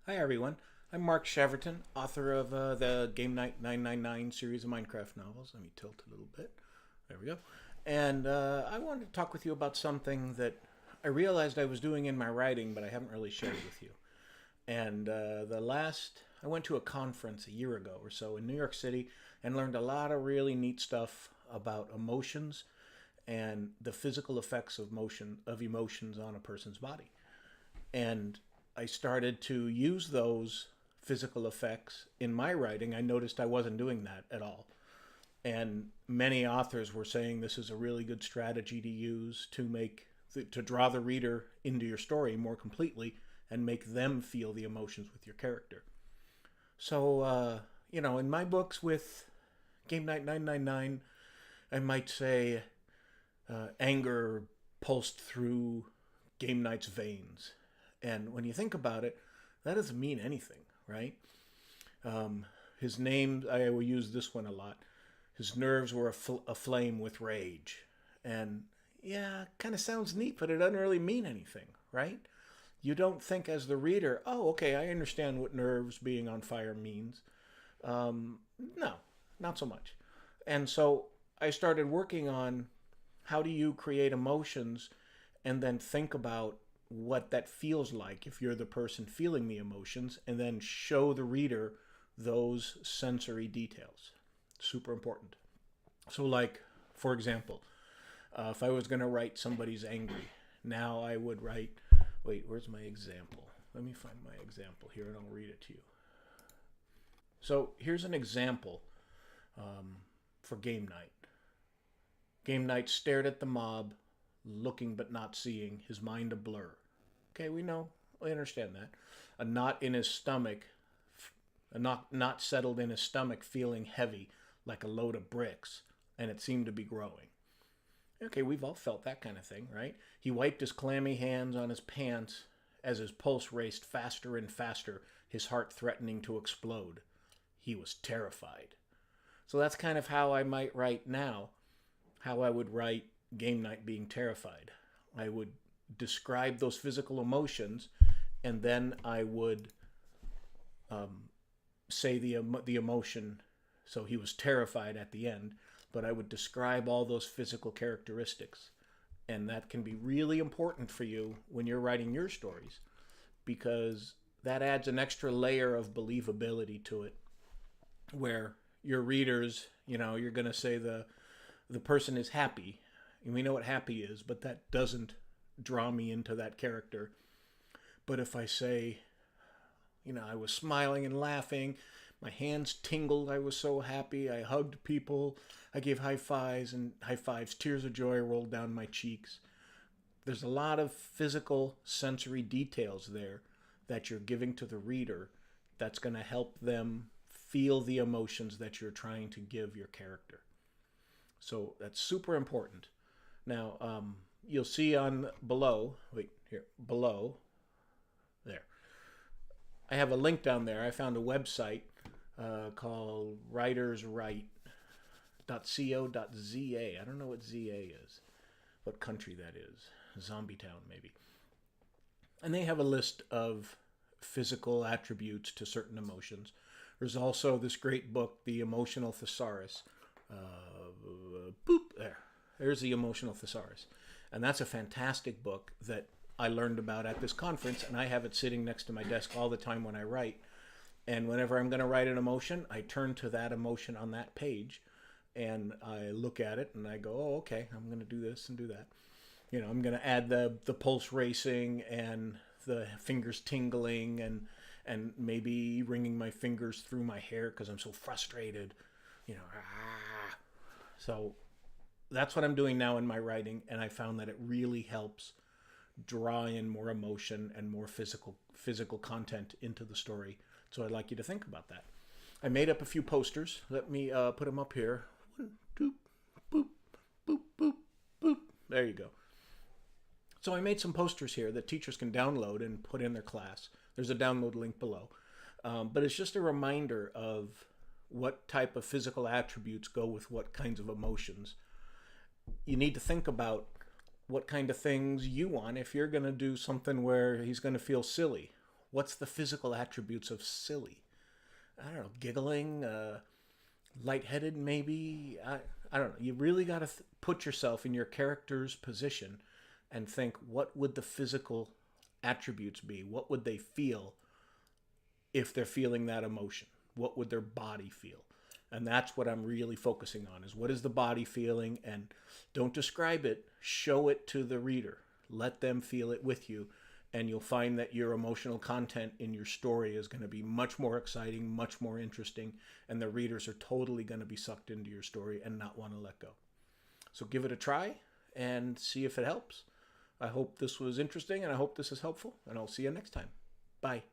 Hi everyone, I'm Mark Shaverton, author of the Game Night 999 series of Minecraft novels. Let me tilt a little bit. There we go. And I wanted to talk with you about something that I realized I was doing in my writing, but I haven't really shared with you. And I went to a conference a year ago or so in New York City and learned a lot of really neat stuff about emotions and the physical effects of emotions on a person's body. And I started to use those physical effects in my writing. I noticed I wasn't doing that at all. And many authors were saying this is a really good strategy to use to draw the reader into your story more completely and make them feel the emotions with your character. So, in my books with Game Night 999, I might say anger pulsed through Game Night's veins. And when you think about it, that doesn't mean anything, right? His name, I will use this one a lot. His nerves were aflame with rage. And yeah, kind of sounds neat, but it doesn't really mean anything, right? You don't think as the reader, oh, okay, I understand what nerves being on fire means. No, not so much. And so I started working on how do you create emotions and then think about what that feels like if you're the person feeling the emotions and then show the reader those sensory details. Super important. So, like, for example, if I was going to write somebody's angry, now I would write, wait, where's my example? Let me find my example here and I'll read it to you. So, here's an example for Game Night. Game Night stared at the mob, looking but not seeing, his mind a blur. Okay, we understand that. A knot in his stomach, a knot settled in his stomach, feeling heavy like a load of bricks, and it seemed to be growing. Okay, we've all felt that kind of thing, right? He wiped his clammy hands on his pants as his pulse raced faster and faster, his heart threatening to explode. He was terrified. So that's kind of how I might write now, how I would write Game Night being terrified. I would describe those physical emotions, and then I would say the emotion. So he was terrified at the end, but I would describe all those physical characteristics, and that can be really important for you when you're writing your stories because that adds an extra layer of believability to it, where your readers, you're going to say the person is happy. And we know what happy is, but that doesn't draw me into that character. But if I say, I was smiling and laughing, my hands tingled, I was so happy, I hugged people, I gave high fives, tears of joy rolled down my cheeks. There's a lot of physical sensory details there that you're giving to the reader that's going to help them feel the emotions that you're trying to give your character. So that's super important. Now, you'll see below, there. I have a link down there. I found a website called writerswrite.co.za. I don't know what ZA is, what country that is. Zombie Town, maybe. And they have a list of physical attributes to certain emotions. There's also this great book, The Emotional Thesaurus. There's The Emotional Thesaurus. And that's a fantastic book that I learned about at this conference, and I have it sitting next to my desk all the time when I write. And whenever I'm going to write an emotion, I turn to that emotion on that page, and I look at it, and I go, oh, okay, I'm going to do this and do that. I'm going to add the pulse racing and the fingers tingling and maybe wringing my fingers through my hair because I'm so frustrated. So that's what I'm doing now in my writing, and I found that it really helps draw in more emotion and more physical content into the story. So I'd like you to think about that. I made up a few posters. Let me put them up here. One, two, boop, boop, boop, boop. There you go. So I made some posters here that teachers can download and put in their class. There's a download link below. But it's just a reminder of what type of physical attributes go with what kinds of emotions. You need to think about what kind of things you want if you're going to do something where he's going to feel silly. What's the physical attributes of silly? I don't know, giggling, lightheaded maybe. I don't know. You really got to put yourself in your character's position and think, what would the physical attributes be? What would they feel if they're feeling that emotion? What would their body feel? And that's what I'm really focusing on, is what is the body feeling? And don't describe it, show it to the reader. Let them feel it with you, and you'll find that your emotional content in your story is going to be much more exciting, much more interesting, and the readers are totally going to be sucked into your story and not want to let go. So give it a try and see if it helps. I hope this was interesting, and I hope this is helpful, and I'll see you next time. Bye.